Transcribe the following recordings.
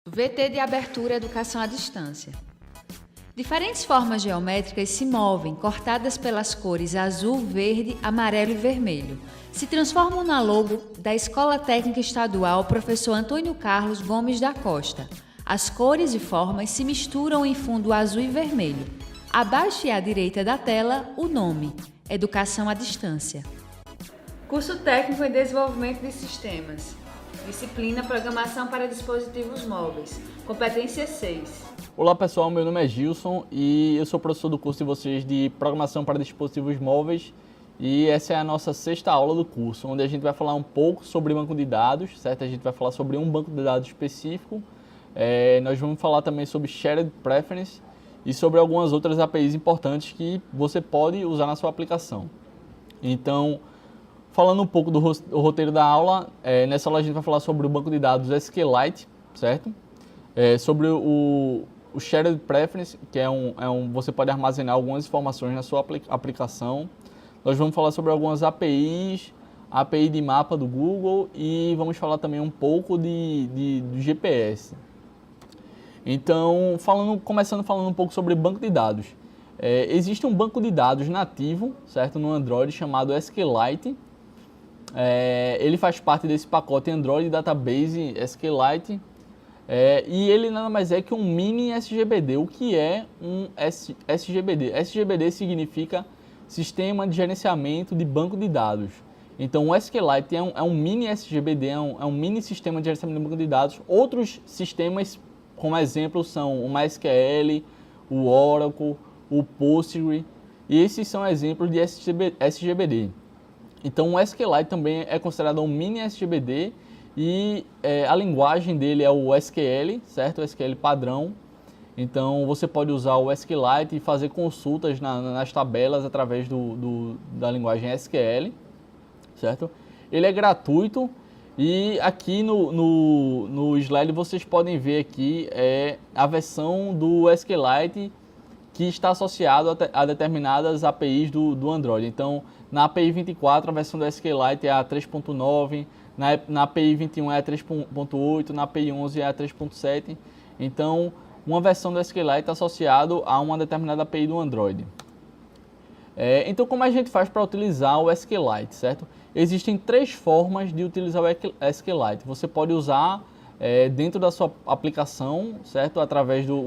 VT de abertura Educação à Distância. Diferentes formas geométricas se movem, cortadas pelas cores azul, verde, amarelo e vermelho. Se transformam na logo da Escola Técnica Estadual Professor Antônio Carlos Gomes da Costa. As cores e formas se misturam em fundo azul e vermelho. Abaixo e à direita da tela, o nome: Educação à Distância. Curso Técnico em Desenvolvimento de Sistemas. Disciplina Programação para Dispositivos Móveis. Competência 6. Olá pessoal, meu nome é Gilson e eu sou professor do curso de vocês de Programação para Dispositivos Móveis e essa é a nossa 6ª aula do curso, onde a gente vai falar um pouco sobre banco de dados, certo? A gente vai falar sobre um banco de dados específico, nós vamos falar também sobre Shared Preference e sobre algumas outras APIs importantes que você pode usar na sua aplicação. Então, falando um pouco do roteiro da aula, nessa aula a gente vai falar sobre o banco de dados SQLite, certo? Sobre o Shared Preference, que você pode armazenar algumas informações na sua aplicação. Nós vamos falar sobre algumas APIs, a API de mapa do Google e vamos falar também um pouco do GPS. Então, começando falando um pouco sobre banco de dados. Existe um banco de dados nativo, certo, no Android chamado SQLite. Ele faz parte desse pacote Android Database SQLite. E ele nada mais é que um mini SGBD. O que é um SGBD? SGBD significa Sistema de Gerenciamento de Banco de Dados. Então o SQLite é um mini SGBD, é um mini sistema de gerenciamento de banco de dados. Outros sistemas, como exemplo, são o MySQL, o Oracle, o Postgre, e esses são exemplos de SGBD. Então o SQLite também é considerado um mini SGBD e a linguagem dele é o SQL, certo? O SQL padrão. Então você pode usar o SQLite e fazer consultas nas tabelas através da linguagem SQL, certo? Ele é gratuito e aqui no slide vocês podem ver aqui a versão do SQLite que está associado a determinadas APIs do Android. Então, na API 24, a versão do SQLite é a 3.9, na API 21 é a 3.8, na API 11 é a 3.7. Então, uma versão do SQLite está associado a uma determinada API do Android. Então, como a gente faz para utilizar o SQLite, certo? Existem 3 formas de utilizar o SQLite. Você pode usar dentro da sua aplicação, certo?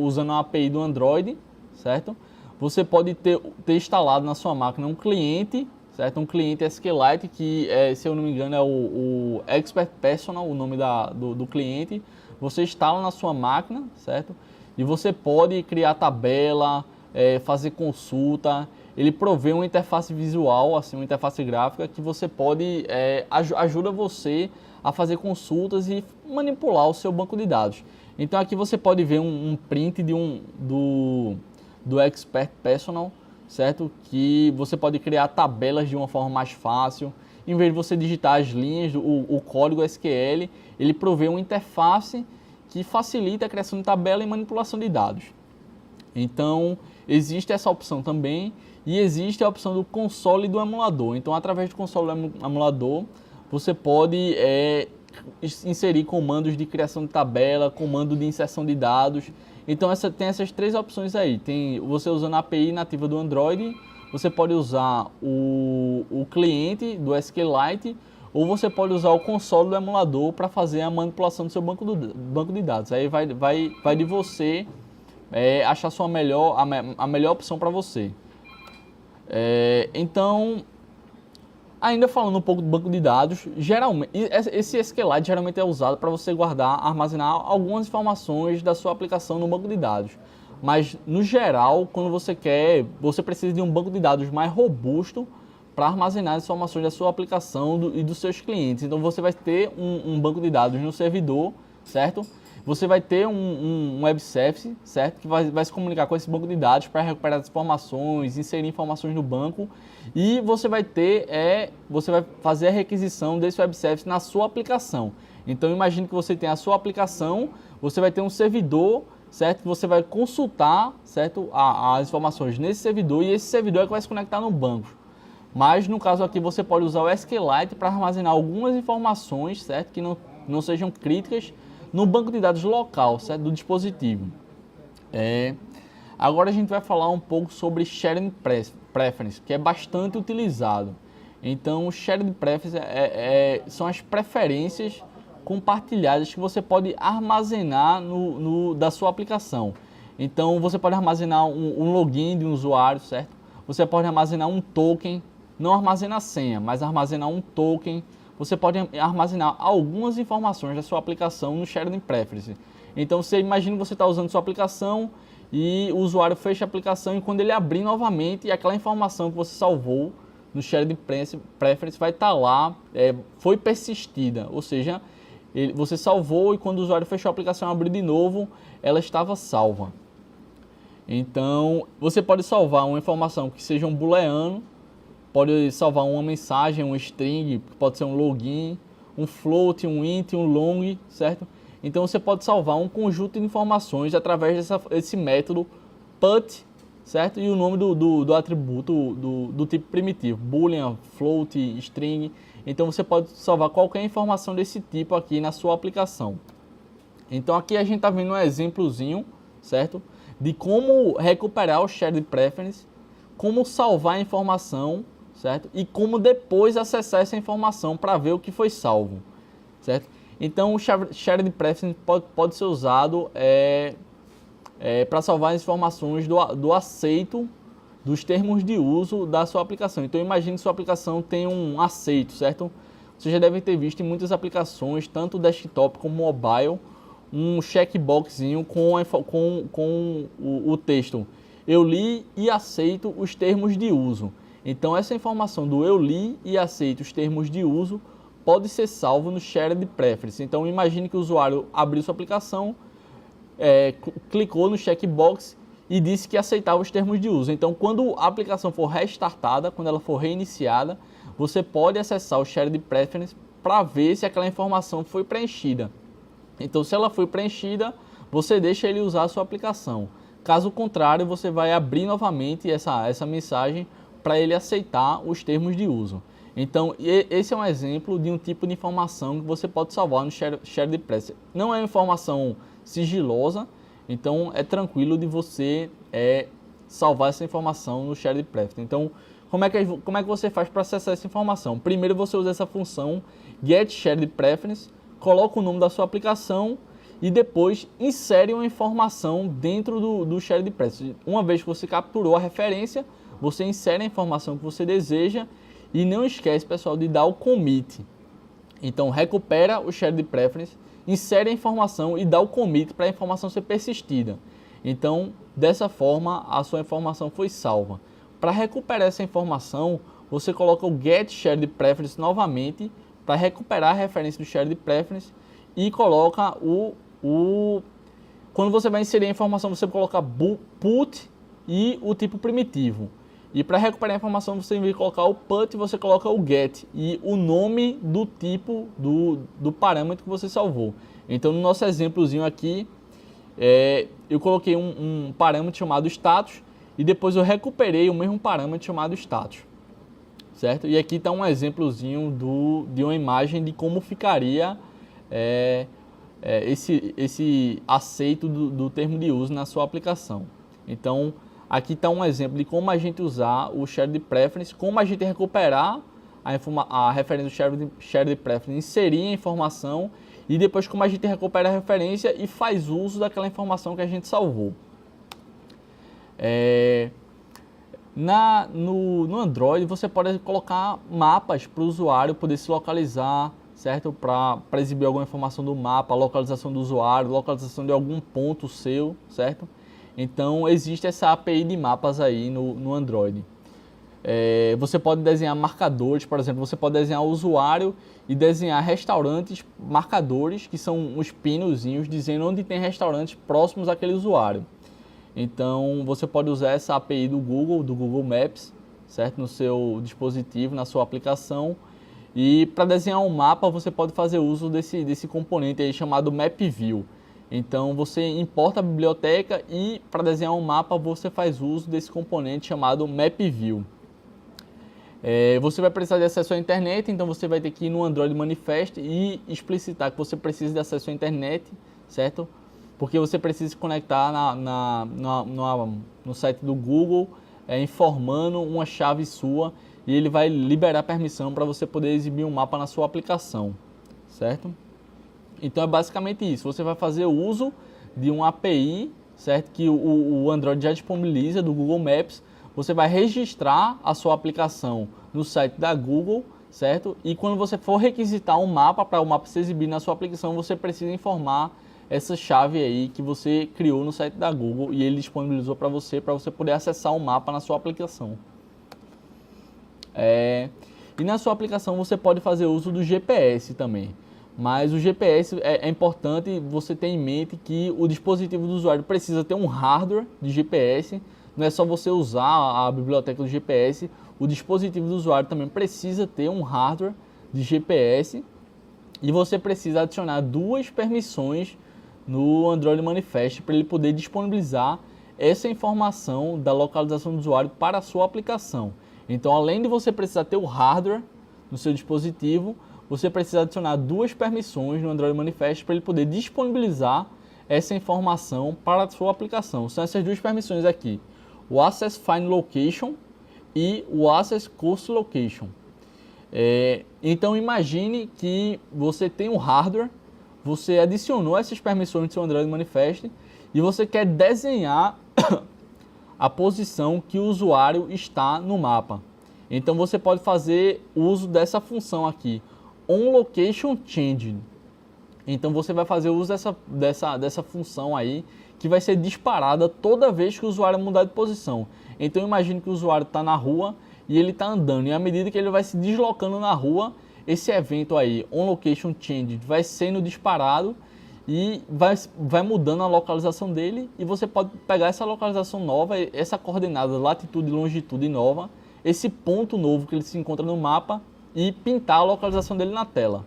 Usando a API do Android, certo? Você pode ter instalado na sua máquina um cliente, certo? Um cliente SQLite que, se eu não me engano, é o Expert Personal, o nome do cliente. Você instala na sua máquina, certo? E você pode criar tabela, fazer consulta. Ele provê uma interface visual, assim, uma interface gráfica que você pode ajuda você a fazer consultas e manipular o seu banco de dados. Então aqui você pode ver um print do Expert Personal, certo? Que você pode criar tabelas de uma forma mais fácil. Em vez de você digitar as linhas, o código SQL, ele provê uma interface que facilita a criação de tabela e manipulação de dados. Então, existe essa opção também e existe a opção do console do emulador. Então, através do console do emulador, você pode inserir comandos de criação de tabela, comando de inserção de dados. Então tem essas 3 opções aí. Tem você usando a API nativa do Android, você pode usar o cliente do SQLite ou você pode usar o console do emulador para fazer a manipulação do seu banco de dados. Aí vai de você achar a melhor opção para você. Então, ainda falando um pouco do banco de dados, geralmente, esse SQLite geralmente é usado para você armazenar algumas informações da sua aplicação no banco de dados. Mas, no geral, quando você precisa de um banco de dados mais robusto para armazenar as informações da sua aplicação e dos seus clientes. Então, você vai ter um banco de dados no servidor, certo? Você vai ter um web service, certo? Que vai se comunicar com esse banco de dados para recuperar as informações, inserir informações no banco. E você vai fazer a requisição desse web service na sua aplicação. Então, imagine que você tem a sua aplicação, você vai ter um servidor, certo? Que você vai consultar, certo? As informações nesse servidor e esse servidor é que vai se conectar no banco. Mas, no caso aqui, você pode usar o SQLite para armazenar algumas informações, certo? Que não sejam críticas no banco de dados local, certo? Do dispositivo. Agora a gente vai falar um pouco sobre Shared Preference, que é bastante utilizado. Então, o Shared Preference são as preferências compartilhadas que você pode armazenar da sua aplicação. Então, você pode armazenar um login de um usuário, certo? Você pode armazenar um token, não armazena a senha, mas armazenar um token. Você pode armazenar algumas informações da sua aplicação no Shared Preference. Então, você imagina que você está usando sua aplicação e o usuário fecha a aplicação e quando ele abrir novamente, aquela informação que você salvou no Shared Preference vai estar lá, foi persistida, ou seja, você salvou e quando o usuário fechou a aplicação e abriu de novo, ela estava salva. Então, você pode salvar uma informação que seja um booleano, pode salvar uma mensagem, um string, que pode ser um login, um float, um int, um long, certo? Então, você pode salvar um conjunto de informações através desse método put, certo? E o nome do atributo do tipo primitivo, boolean, float, string. Então, você pode salvar qualquer informação desse tipo aqui na sua aplicação. Então, aqui a gente está vendo um exemplozinho, certo? De como recuperar o Shared Preference, como salvar a informação, certo? E como depois acessar essa informação para ver o que foi salvo, certo? Então, o Shared Preference pode ser usado para salvar as informações do aceito dos termos de uso da sua aplicação. Então, imagine que sua aplicação tem um aceito, certo? Você já deve ter visto em muitas aplicações, tanto desktop como mobile, um checkboxzinho com o texto eu li e aceito os termos de uso. Então, essa informação do eu li e aceito os termos de uso pode ser salvo no Shared Preference. Então, imagine que o usuário abriu sua aplicação, clicou no checkbox e disse que aceitava os termos de uso. Então, quando a aplicação for restartada, quando ela for reiniciada, você pode acessar o Shared Preference para ver se aquela informação foi preenchida. Então, se ela foi preenchida, você deixa ele usar a sua aplicação. Caso contrário, você vai abrir novamente essa mensagem para ele aceitar os termos de uso. Então, esse é um exemplo de um tipo de informação que você pode salvar no Shared Preference. Não é uma informação sigilosa, então é tranquilo de você salvar essa informação no Shared Preference. Então, como é que você faz para acessar essa informação? Primeiro, você usa essa função getSharedPreference, coloca o nome da sua aplicação e depois insere uma informação dentro do Shared Preference. Uma vez que você capturou a referência, você insere a informação que você deseja e não esquece, pessoal, de dar o commit. Então, recupera o Shared Preference, insere a informação e dá o commit para a informação ser persistida. Então, dessa forma, a sua informação foi salva. Para recuperar essa informação, você coloca o getSharedPreference novamente para recuperar a referência do Shared Preference e coloca quando você vai inserir a informação, você coloca put e o tipo primitivo. E para recuperar a informação, você, em vez de colocar o put, você coloca o get e o nome do tipo do parâmetro que você salvou. Então, no nosso exemplozinho aqui, eu coloquei um parâmetro chamado status e depois eu recuperei o mesmo parâmetro chamado status, certo? E aqui está um exemplozinho de uma imagem de como ficaria esse aceito do termo de uso na sua aplicação. Então, aqui está um exemplo de como a gente usar o Shared Preference, como a gente recuperar a referência do Shared Preference, inserir a informação e depois como a gente recupera a referência e faz uso daquela informação que a gente salvou. No Android você pode colocar mapas para o usuário poder se localizar, certo? Para exibir alguma informação do mapa, localização do usuário, localização de algum ponto seu, certo? Então, existe essa API de mapas aí no Android. Você pode desenhar marcadores, por exemplo, você pode desenhar o usuário e desenhar restaurantes, marcadores, que são uns pinozinhos dizendo onde tem restaurantes próximos àquele usuário. Então, você pode usar essa API do Google Maps, certo? No seu dispositivo, na sua aplicação. E para desenhar um mapa, você pode fazer uso desse componente aí chamado MapView. Então, você importa a biblioteca e para desenhar um mapa, você faz uso desse componente chamado MapView. Você vai precisar de acesso à internet, então você vai ter que ir no Android Manifest e explicitar que você precisa de acesso à internet, certo? Porque você precisa se conectar no site do Google, informando uma chave sua, e ele vai liberar permissão para você poder exibir um mapa na sua aplicação, certo? Então é basicamente isso, você vai fazer uso de uma API, certo? Que o Android já disponibiliza do Google Maps. Você vai registrar a sua aplicação no site da Google, certo? E quando você for requisitar um mapa, para o mapa se exibir na sua aplicação, você precisa informar essa chave aí que você criou no site da Google e ele disponibilizou para você poder acessar o mapa na sua aplicação. E na sua aplicação você pode fazer uso do GPS também. Mas o GPS é importante você ter em mente que o dispositivo do usuário precisa ter um hardware de GPS. Não é só você usar a biblioteca do GPS, o dispositivo do usuário também precisa ter um hardware de GPS e você precisa adicionar 2 permissões no Android Manifest para ele poder disponibilizar essa informação da localização do usuário para a sua aplicação. Então, além de você precisar ter o hardware no seu dispositivo, você precisa adicionar 2 permissões no Android Manifest para ele poder disponibilizar essa informação para a sua aplicação. São essas 2 permissões aqui: o Access Find Location e o Access Course Location. Então imagine que você tem um hardware, você adicionou essas permissões no seu Android Manifest e você quer desenhar a posição que o usuário está no mapa. Então você pode fazer uso dessa função aqui, OnLocationChange. Então você vai fazer uso dessa função aí, que vai ser disparada toda vez que o usuário mudar de posição. Então imagine que o usuário está na rua e ele está andando, e à medida que ele vai se deslocando na rua, esse evento aí, OnLocationChange, vai sendo disparado e vai mudando a localização dele, e você pode pegar essa localização nova, essa coordenada latitude e longitude nova, esse ponto novo que ele se encontra no mapa, e pintar a localização dele na tela.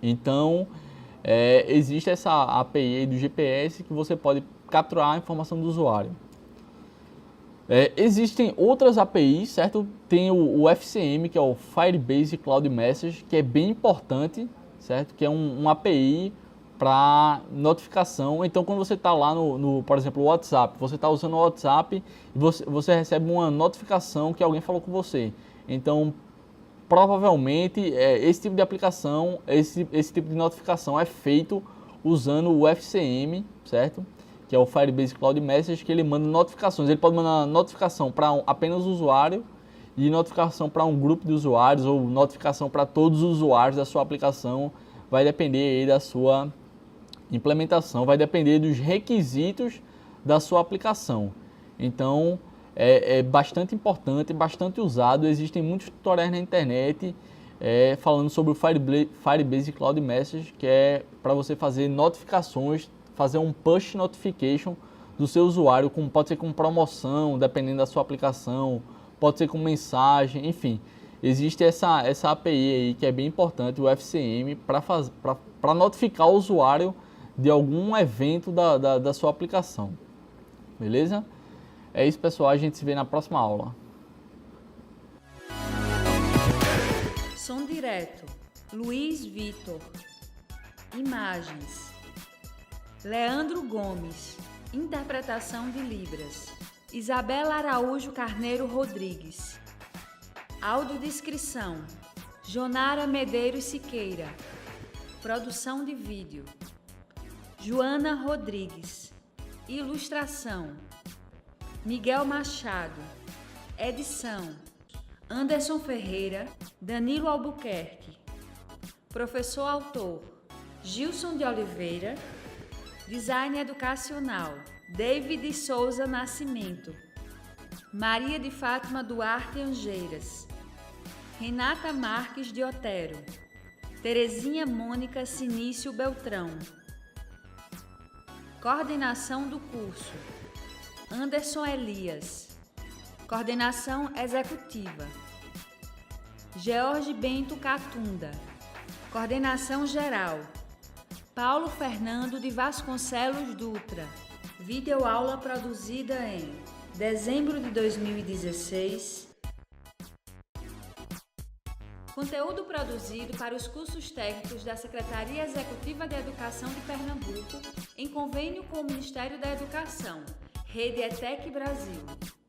Então existe essa API aí do GPS que você pode capturar a informação do usuário. Existem outras APIs, certo? Tem o FCM, que é o Firebase Cloud Message, que é bem importante, certo? Que é uma API para notificação. Então, quando você está lá por exemplo, o WhatsApp, você está usando o WhatsApp e você recebe uma notificação que alguém falou com você. Então, provavelmente, esse tipo de aplicação, esse tipo de notificação é feito usando o FCM, certo? Que é o Firebase Cloud Message, que ele manda notificações. Ele pode mandar notificação para apenas o usuário e notificação para um grupo de usuários ou notificação para todos os usuários da sua aplicação. Vai depender aí da sua implementação, vai depender dos requisitos da sua aplicação. Então, é bastante importante, bastante usado. Existem muitos tutoriais na internet falando sobre o Firebase Cloud Message, que é para você fazer notificações, fazer um push notification do seu usuário, pode ser com promoção, dependendo da sua aplicação, pode ser com mensagem, enfim. Existe essa API aí que é bem importante, o FCM, para notificar o usuário de algum evento da sua aplicação. Beleza? É isso, pessoal. A gente se vê na próxima aula. Som direto: Luiz Vitor. Imagens: Leandro Gomes. Interpretação de Libras: Isabela Araújo Carneiro Rodrigues. Audiodescrição: Jonara Medeiros Siqueira. Produção de vídeo: Joana Rodrigues. Ilustração: Miguel Machado. Edição: Anderson Ferreira, Danilo Albuquerque. Professor autor: Gilson de Oliveira. Design educacional: David Souza Nascimento. Maria de Fátima Duarte Angeiras. Renata Marques de Otero. Terezinha Mônica Sinício Beltrão. Coordenação do curso: Anderson Elias. Coordenação executiva: George Bento Catunda. Coordenação geral: Paulo Fernando de Vasconcelos Dutra. Videoaula produzida em dezembro de 2016. Conteúdo produzido para os cursos técnicos da Secretaria Executiva de Educação de Pernambuco, em convênio com o Ministério da Educação, Rede ETEC Brasil.